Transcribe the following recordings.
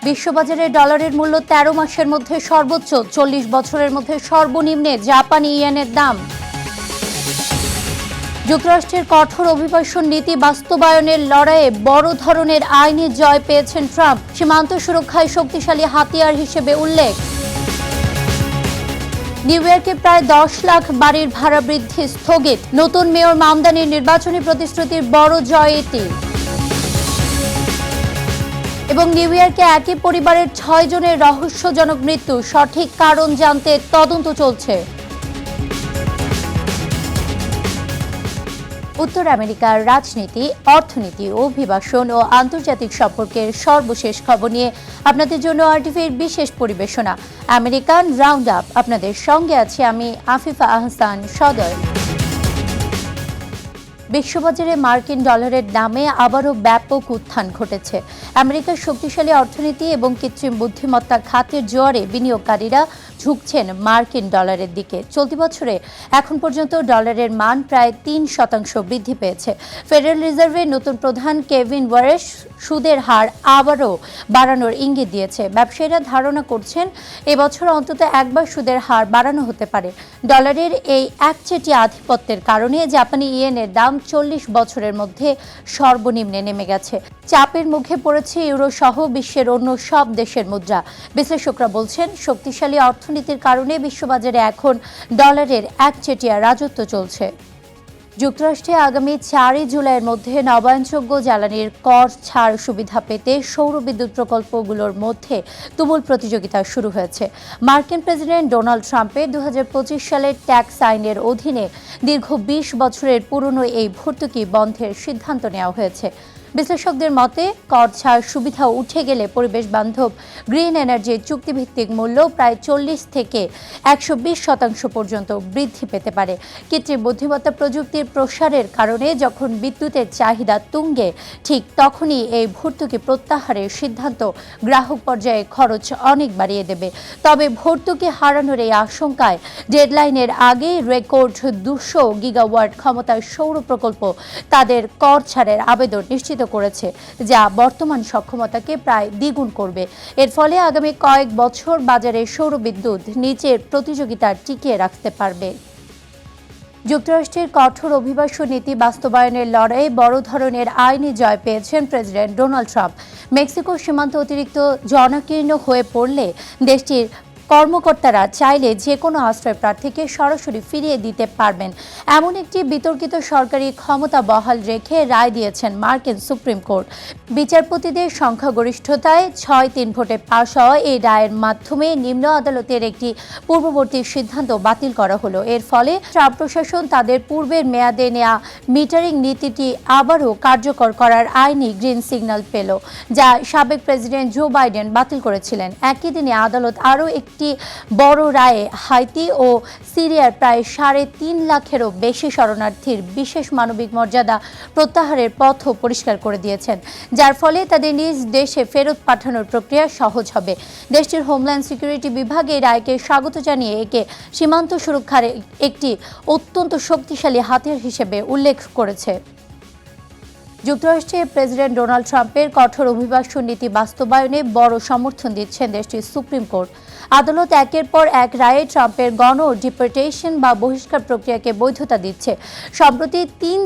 বিশ্ববাজারে ডলারের মূল্য ১৩ মাসের মধ্যে সর্বোচ্চ, ৪০ বছরের মধ্যে সর্বনিম্নে জাপানি ইয়েনের দাম। যুক্তরাষ্ট্রের কঠোর অভিবাসন নীতি বাস্তবায়নের লড়াইয়ে বড় ধরনের আইনি জয় পেয়েছেন ট্রাম্প, সীমান্ত সুরক্ষায় শক্তিশালী হাতিয়ার হিসেবে উল্লেখ। নিউ ইয়র্কে প্রায় ১০ লাখ বাড়ির ভাড়া বৃদ্ধি স্থগিত, নতুন মেয়র মামদানির নির্বাচনী প্রতিশ্রুতির বড় জয় এটি। এবং নিউ ইয়র্কে একই পরিবারের ৬ জনের রহস্যজনক মৃত্যু, সঠিক কারণ জানতে তদন্ত চলছে। উত্তর আমেরিকার রাজনীতি, অর্থনীতি, অভিবাসন ও আন্তর্জাতিক সম্পর্কের সর্বশেষ খবর নিয়ে আপনাদের জন্য আরটিভির বিশেষ পরিবেশনা আমেরিকান রাউন্ড আপ। আপনাদের সঙ্গে আছি আমি আফিফা আহসান সদর। বিশ্ববাজারে মার্কিন ডলারের দামে আবারও ব্যাপক উত্থান ঘটেছে। আমেরিকার শক্তিশালী অর্থনীতি এবং কৃত্রিম বুদ্ধিমত্তা খাতের জোয়ারে বিনিয়োগকারীরা ঝুঁকছেন মার্কিন ডলারের দিকে। চলতি বছরে এখন পর্যন্ত ডলারের মান প্রায় ৩% বৃদ্ধি পেয়েছে। ফেডারেল রিজার্ভের নতুন প্রধান কেভিন ওয়ারেস সুদের হার আবারও বাড়ানোর ইঙ্গিত দিয়েছে। ব্যবসায়ীরা ধারণা করছেন এবছর অন্তত একবার সুদের হার বাড়ানো হতে পারে। ডলারের এই একচেটিয়া আধিপত্যের কারণে জাপানি ইয়েনের দাম ৪০ বছরের মধ্যে সর্বনিম্নে নেমে গেছে। চাপের মুখে পড়েছে ইউরো সহ বিশ্বের অন্য সব দেশের মুদ্রা। বিশ্লেষকরা বলছেন, শক্তিশালী অর্থনীতির কারণে বিশ্ববাজারে এখন ডলারের একচেটিয়া রাজত্ব চলছে। যুক্তরাষ্ট্রে আগামী ৪ জুলাইয়ের মধ্যে নবায়নযোগ্য জ্বালানির কর ছাড় সুবিধা পেতে সৌর বিদ্যুৎ প্রকল্পগুলোর মধ্যে তুমুল প্রতিযোগিতা শুরু হয়েছে। মার্কিন প্রেসিডেন্ট ডোনাল্ড ট্রাম্পের ২০২৫ সালের ট্যাক্স আইনের অধীনে দীর্ঘ ২০ বছরের পুরনো এই ভর্তুকি বন্ধের সিদ্ধান্ত নেওয়া হয়েছে। বিশ্লেষকদের মতে, কর ছাড় সুবিধা উঠে গেলে পরিবেশ বান্ধব গ্রিন এনার্জির চুক্তিভিত্তিক মূল্য প্রায় ৪০ থেকে ১২০% পর্যন্ত বৃদ্ধি পেতে পারে। কৃত্রিম বুদ্ধিমত্তা প্রযুক্তির প্রসারের কারণে যখন বিদ্যুতের চাহিদা তুঙ্গে, ঠিক তখনই এই ভর্তুকি প্রত্যাহারের সিদ্ধান্ত গ্রাহক পর্যায়ে খরচ অনেক বাড়িয়ে দেবে। তবে ভর্তুকি হারানোর এই আশঙ্কায় ডেডলাইনের আগেই রেকর্ড ২০০ গিগাওয়াট ক্ষমতার সৌর প্রকল্প তাদের কর ছাড়ের আবেদন নিশ্চিত করেছে, যা বর্তমান সক্ষমতাকে প্রায় দ্বিগুণ করবে। এর ফলে আগামী কয়েক বছর বাজারে সৌর বিদ্যুৎ নিচের প্রতিযোগিতা টিকিয়ে রাখতে পারবে। যুক্তরাষ্ট্রের কঠোর অভিবাসন নীতি বাস্তবায়নের লড়াইয়ে বড় ধরনের আইনি জয় পেয়েছেন প্রেসিডেন্ট ডোনাল্ড ট্রাম্প। মেক্সিকো সীমান্ত অতিরিক্ত জনাকীর্ণ হয়ে পড়লে দেশটির কর্মকর্তারা চাইলে যে কোনো আশ্রয় প্রার্থীকে সরাসরি ফিরিয়ে দিতে পারবেন, এমন একটি বিতর্কিত সরকারি ক্ষমতা বহাল রেখে রায় দিয়েছেন মার্কিন সুপ্রিম কোর্ট। বিচারপতিদের সংখ্যাগরিষ্ঠতায় ৬-৩ ভোটে পাশ হওয়া এই রায়ের মাধ্যমে নিম্ন আদালতের একটি পূর্ববর্তী সিদ্ধান্ত বাতিল করা হলো। এর ফলে ট্রাম্প প্রশাসন তাদের পূর্বের মেয়াদে নেওয়া মিটারিং নীতিটি আবারও কার্যকর করার আইনি গ্রিন সিগন্যাল পেল, যা সাবেক প্রেসিডেন্ট জো বাইডেন বাতিল করেছিলেন। একই দিনে আদালত আরও একটি বড় রায়ে হাইতি ও সিরিয়ার প্রায় ৩.৫ লাখেরও বেশি শরণার্থীর বিশেষ মানবিক মর্যাদা প্রত্যাহারের পথও পরিষ্কার করে দিয়েছেন, যার ফলে তাদের নিজ দেশে ফেরত পাঠানোর প্রক্রিয়া সহজ হবে। দেশটির হোমল্যান্ড সিকিউরিটি বিভাগ এই রায়কে স্বাগত জানিয়ে একে সীমান্ত সুরক্ষার একটি অত্যন্ত শক্তিশালী হাতিয়ার হিসেবে উল্লেখ করেছে। যুক্তরাষ্ট্রে প্রেসিডেন্ট ডোনাল্ড ট্রাম্পের কঠোর অভিবাসন নীতি বাস্তবায়নে বড় সমর্থন দিচ্ছেন দেশটির সুপ্রিম কোর্ট। আদালত একের পর এক রায়ে ট্রাম্পের গণ ডিপোর্টেশন বা বহিষ্কার প্রক্রিয়াকে বৈধতা দিচ্ছে। সম্প্রতি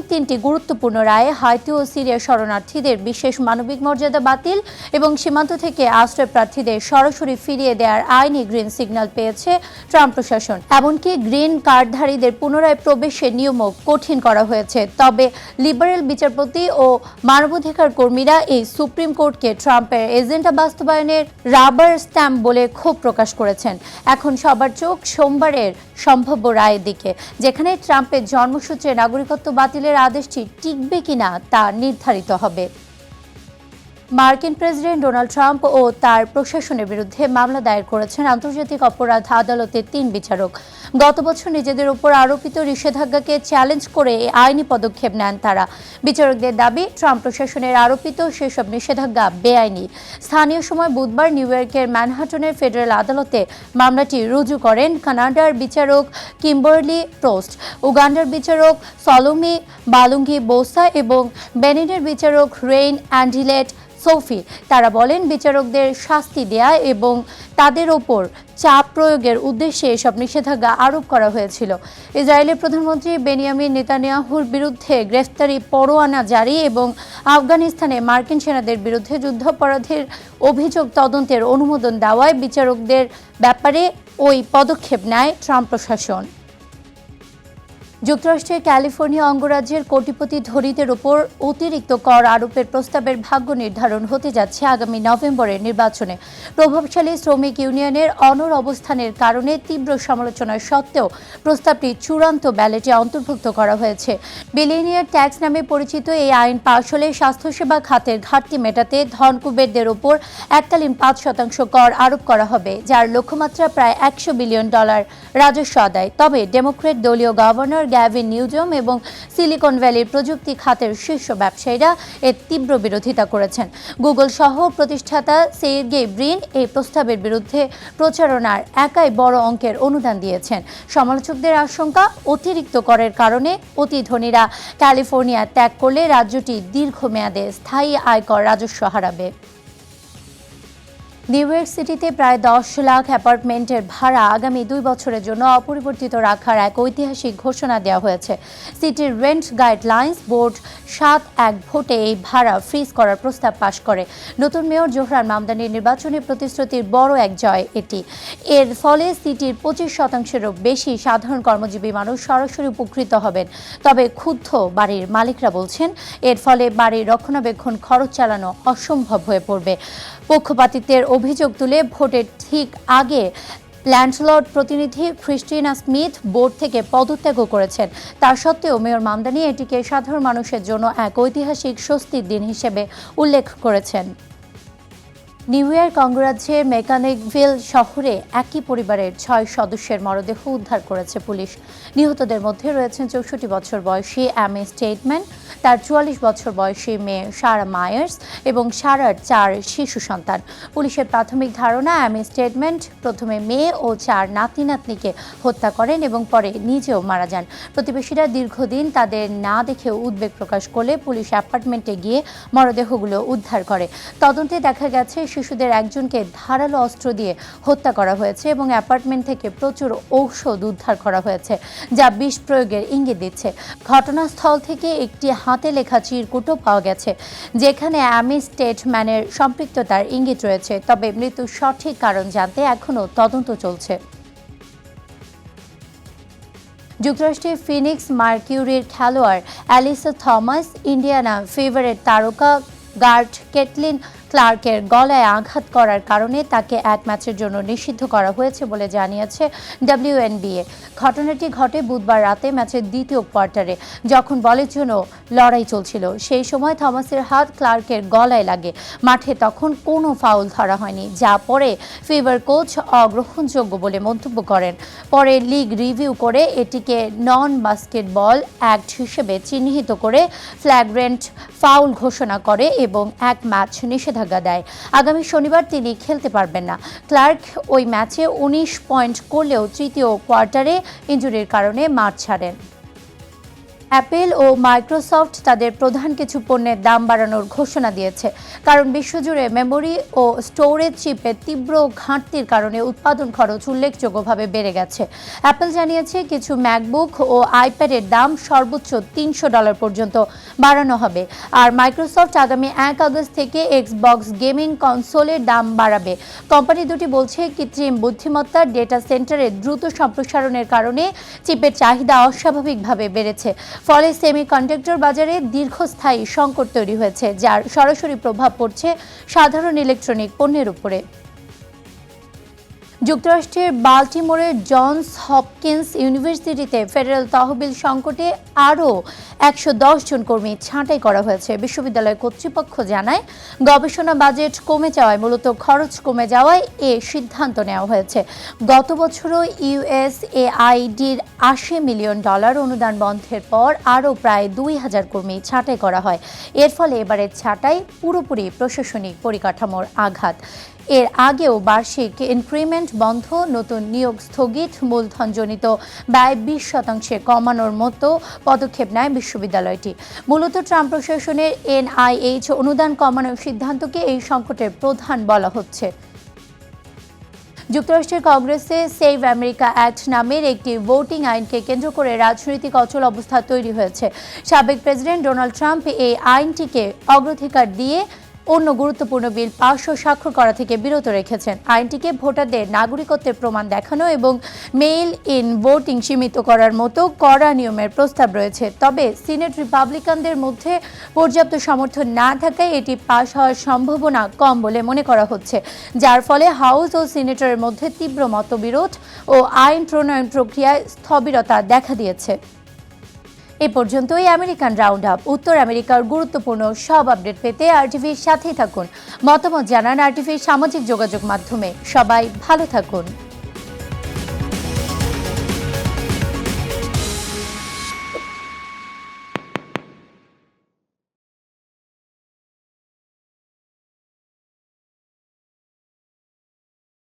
তিনটি গুরুত্বপূর্ণ রায়ে হাইতি ও সিরিয়ার শরণার্থীদের বিশেষ মানবিক মর্যাদা বাতিল এবং সীমান্ত থেকে আশ্রয় প্রার্থীদের সরাসরি ফিরিয়ে দেওয়ার আইনি গ্রিন সিগন্যাল পেয়েছে ট্রাম্প প্রশাসন। এমনকি গ্রিন কার্ডধারীদের পুনরায় প্রবেশের নিয়মও কঠিন করা হয়েছে। তবে লিবারেল বিচারপতি ও মানবাধিকার কর্মীরা এই সুপ্রিম কোর্টকে ট্রাম্পের এজেন্ডা বাস্তবায়নের রাবার স্ট্যাম্প বলে ক্ষোভ প্রকাশ করেছেন। এখন সবার চোখ সোমবারের সম্ভাব্য রায়ের দিকে, যেখানে ট্রাম্পের জন্মসূত্রে নাগরিকত্ব বাতিলের আদেশটি টিকবে কিনা তা নির্ধারিত হবে। মার্কিন প্রেসিডেন্ট ডোনাল্ড ট্রাম্প ও তার প্রশাসনের বিরুদ্ধে মামলা দায়ের করেছেন আন্তর্জাতিক অপরাধ আদালতের ৩ বিচারক। গত বছর নিজেদের উপর আরোপিত নিষেধাজ্ঞাকে চ্যালেঞ্জ করে আইনি পদক্ষেপ নেন তারা। বিচারকদের দাবি, ট্রাম্প প্রশাসনের আরোপিত সেসব নিষেধাজ্ঞা বেআইনি। স্থানীয় সময় বুধবার নিউ ইয়র্কের ম্যানহাটনের ফেডারেল আদালতে মামলাটি রুজু করেন কানাডার বিচারক কিম্বারলি প্রোস্ট, উগান্ডার বিচারক সলোমি বালুঙ্গি বোসা এবং বেনিনের বিচারক রেইন অ্যান্ডিলেট সোফি। তারা বলেন, বিচারকদের শাস্তি দেয়া এবং তাদের ওপর চাপ প্রয়োগের উদ্দেশ্যে এসব নিষেধাজ্ঞা আরোপ করা হয়েছিল। ইসরায়েলের প্রধানমন্ত্রী বেনিয়ামিন নেতানিয়াহুর বিরুদ্ধে গ্রেফতারি পরোয়ানা জারি এবং আফগানিস্তানে মার্কিন সেনাদের বিরুদ্ধে যুদ্ধাপরাধের অভিযোগ তদন্তের অনুমোদন দেওয়ায় বিচারকদের ব্যাপারে ওই পদক্ষেপ নেয় ট্রাম্প প্রশাসন। যুক্তরাষ্ট্রের ক্যালিফোর্নিয়া অঙ্গরাজ্যের কোটিপতি ধনীদের ওপর অতিরিক্ত কর আরোপের প্রস্তাবের ভাগ্য নির্ধারণ হতে যাচ্ছে আগামী নভেম্বরের নির্বাচনে। প্রভাবশালী শ্রমিক ইউনিয়নের অনড় অবস্থানের কারণে তীব্র সমালোচনা সত্ত্বেও প্রস্তাবটি চূড়ান্ত ব্যালটে অন্তর্ভুক্ত করা হয়েছে। বিলিয়নিয়ার ট্যাক্স নামে পরিচিত এই আইন পাশ হলে স্বাস্থ্যসেবা খাতের ঘাটতি মেটাতে ধনকুবেরদের ওপর এককালীন 5% কর আরোপ করা হবে, যার লক্ষ্যমাত্রা প্রায় $100 বিলিয়ন রাজস্ব আদায়। তবে ডেমোক্র্যাট দলীয় গভর্নর গ্যাভিন নিউজম এবং সিলিকন ভ্যালির প্রযুক্তি খাতের শীর্ষ ব্যবসায়ীরা এর তীব্র বিরোধিতা করেছেন। গুগল সহ প্রতিষ্ঠাতা সের্গেই ব্রিন এই প্রস্তাবের বিরুদ্ধে প্রচারণার একাই বড় অঙ্কের অনুদান দিয়েছেন। সমালোচকদের আশঙ্কা, অতিরিক্ত করের কারণে অতি ধনীরা ক্যালিফোর্নিয়া ত্যাগ করলে রাজ্যটি দীর্ঘমেয়াদে স্থায়ী আয়কর রাজস্ব হারাবে। নিউ ইয়র্ক সিটিতে প্রায় 10 লাখ অ্যাপার্টমেন্টের ভাড়া আগামী 2 বছরের জন্য অপরিবর্তিত রাখার এক ঐতিহাসিক ঘোষণা দেওয়া হয়েছে। সিটির রেন্ট গাইডলাইন্স বোর্ড 7-1 ভোটে এই ভাড়া ফ্রিজ করার প্রস্তাব পাশ করে। নতুন মেয়র জোহরান মামদানির নির্বাচনী প্রতিশ্রুতির বড় এক জয় এটি। এর ফলে সিটির 25%-এরও বেশি সাধারণ কর্মজীবী মানুষ সরাসরি উপকৃত হবেন। তবে ক্ষুব্ধ বাড়ির মালিকরা বলছেন, এর ফলে বাড়ির রক্ষণাবেক্ষণ খরচ চালানো অসম্ভব হয়ে পড়বে। পক্ষপাতিত্বের অভিযোগ তুলে ভোটের ঠিক আগে ল্যান্ডলর্ড প্রতিনিধি ক্রিস্টিনা স্মিথ বোর্ড থেকে পদত্যাগও করেছেন। তা সত্ত্বেও মেয়র মামদানি এটিকে সাধারণ মানুষের জন্য এক ঐতিহাসিক স্বস্তির দিন হিসেবে উল্লেখ করেছেন। নিউ ইয়র্ক অঙ্গরাজ্যের মেকানিকভিল শহরে একই পরিবারের 6 সদস্যের মরদেহ উদ্ধার করেছে পুলিশ। নিহতদের মধ্যে রয়েছেন 64 বছর বয়সী অ্যামি স্টেটম্যান, তার 44 বছর বয়সী মেয়ে সারা মায়ার্স এবং সারার 4 শিশু সন্তান। পুলিশের প্রাথমিক ধারণা, অ্যামি স্টেটমেন্ট প্রথমে মেয়ে ও 4 নাতি নাতনিকে হত্যা করেন এবং পরে নিজেও মারা যান। প্রতিবেশীরা দীর্ঘদিন তাদের না দেখেও উদ্বেগ প্রকাশ করলে পুলিশ অ্যাপার্টমেন্টে গিয়ে মরদেহগুলো উদ্ধার করে। তদন্তে দেখা গেছে শিশুদের একজনকে ধারালো অস্ত্র দিয়ে হত্যা করা হয়েছে এবং অ্যাপার্টমেন্ট থেকে প্রচুর ঔষধ উদ্ধার করা হয়েছে, যা বিষ প্রয়োগের ইঙ্গিত দিচ্ছে। ঘটনাস্থল থেকে একটি হাতে লেখা চিরকুটও পাওয়া গেছে, যেখানে অ্যামি স্টেটম্যানের সম্পৃক্ততার ইঙ্গিত রয়েছে। তবে মৃত্যুর সঠিক কারণ জানতে এখনও তদন্ত চলছে। যুক্তরাষ্ট্রের ফিনিক্স মার্কিউরির খেলোয়াড় অ্যালিসা থমাস ইন্ডিয়ানা ফিভারের তারকা গার্ড কেটলিন ক্লার্কের গলায় আঘাত করার কারণে তাকে 1 ম্যাচের জন্য নিষিদ্ধ করা হয়েছে বলে জানিয়েছে WNBA। ঘটনাটি ঘটে বুধবার রাতে ম্যাচের দ্বিতীয় কোয়ার্টারে, যখন বলের জন্য লড়াই চলছিল। সেই সময় থমাসের হাত ক্লার্কের গলায় লাগে। মাঠে তখন কোনো ফাউল ধরা হয়নি, যা পরে ফিভার কোচ অগ্রহণযোগ্য বলে মন্তব্য করেন। পরে লিগ রিভিউ করে এটিকে নন বাস্কেটবল অ্যাক্ট হিসেবে চিহ্নিত করে ফ্ল্যাগ্রেন্ট ফাউল ঘোষণা করে এবং 1 ম্যাচ নিষেধাজ্ঞা দেয়। আগামী শনিবার তিনি খেলতে পারবেন না। ক্লার্ক ওই ম্যাচে 19 পয়েন্ট করলেও তৃতীয় কোয়ার্টারে ইনজুরির কারণে মাঠ ছাড়েন। অ্যাপল ও মাইক্রোসফট তাদের প্রধান কিছু পণ্যের দাম বাড়ানোর ঘোষণা দিয়েছে, কারণ বিশ্বজুড়ে মেমোরি ও স্টোরেজ চিপের তীব্র ঘাটতির কারণে উৎপাদন খরচ উল্লেখযোগ্যভাবে বেড়ে গেছে। অ্যাপল জানিয়েছে কিছু ম্যাকবুক ও আইপ্যাডের দাম সর্বোচ্চ $300 পর্যন্ত বাড়ানো হবে, আর মাইক্রোসফট আগামী 1 আগস্ট থেকে এক্সবক্স গেমিং কনসোলের দাম বাড়াবে। কোম্পানি দুটি বলছে, কৃত্রিম বুদ্ধিমত্তার ডেটা সেন্টারের দ্রুত সম্প্রসারণের কারণে চিপের চাহিদা অস্বাভাবিকভাবে বেড়েছে। ফলে সেমিকন্ডাক্টর বাজারে দীর্ঘস্থায়ী সংকট তৈরি হয়েছে, যার সরাসরি প্রভাব পড়ছে সাধারণ ইলেকট্রনিক পণ্যের উপরে। যুক্তরাষ্ট্রের বাল্টিমোরের জনস হপকিন্স ইউনিভার্সিটিতে ফেডারেল তহবিল সংকটে আরও 110 জন কর্মী ছাঁটাই করা হয়েছে। বিশ্ববিদ্যালয় কর্তৃপক্ষ জানায়, গবেষণা বাজেট কমে যাওয়ায়, মূলত খরচ কমে যাওয়ায় এ সিদ্ধান্ত নেওয়া হয়েছে। গত বছরও USAIDর $80 মিলিয়ন অনুদান বন্ধের পর আরও প্রায় 2000 কর্মী ছাঁটাই করা হয়। এর ফলে এবারের ছাঁটাই পুরোপুরি প্রশাসনিক পরিকাঠামোর আঘাত। এর আগেও বার্ষিক ইনক্রিমেন্ট বন্ধ, নতুন নিয়োগ স্থগিত, মূলধনজনিত ব্যয় 20% কমানোর মতো পদক্ষেপ নেয় বিশ্ববিদ্যালয়টি। মূলত ট্রাম্প প্রশাসনের NIH অনুদান কমানোর সিদ্ধান্তকে এই সংকটের প্রধান বলা হচ্ছে। যুক্তরাষ্ট্রের কংগ্রেসে সেভ আমেরিকা অ্যাক্ট নামের একটি ভোটিং আইনকে কেন্দ্র করে রাজনৈতিক অচল অবস্থা তৈরি হয়েছে। সাবেক প্রেসিডেন্ট ডোনাল্ড ট্রাম্প এই আইনটিকে অগ্রাধিকার দিয়ে অন্য গুরুত্বপূর্ণ বিল পাস ও স্বাক্ষর করা থেকে বিরত রেখেছেন। আইনটিকে ভোটারদের নাগরিকত্বের প্রমাণ দেখানো এবং মেইল ইন ভোটিং সীমিত করার মতো কড়া নিয়মের প্রস্তাব রয়েছে। তবে সিনেট রিপাবলিকানদের মধ্যে পর্যাপ্ত সমর্থন না থাকায় এটি পাস হওয়ার সম্ভাবনা কম বলে মনে করা হচ্ছে, যার ফলে হাউস ও সিনেটের মধ্যে তীব্র মতবিরোধ ও আইন প্রণয়ন প্রক্রিয়ায় স্থবিরতা দেখা দিয়েছে। এ পর্যন্তই আমেরিকান রাউন্ড আপ। উত্তর আমেরিকার গুরুত্বপূর্ণ সব আপডেট পেতে আরটিভির সাথেই থাকুন। মতামত জানান আরটিভির সামাজিক যোগাযোগ মাধ্যমে। সবাই ভালো থাকুন।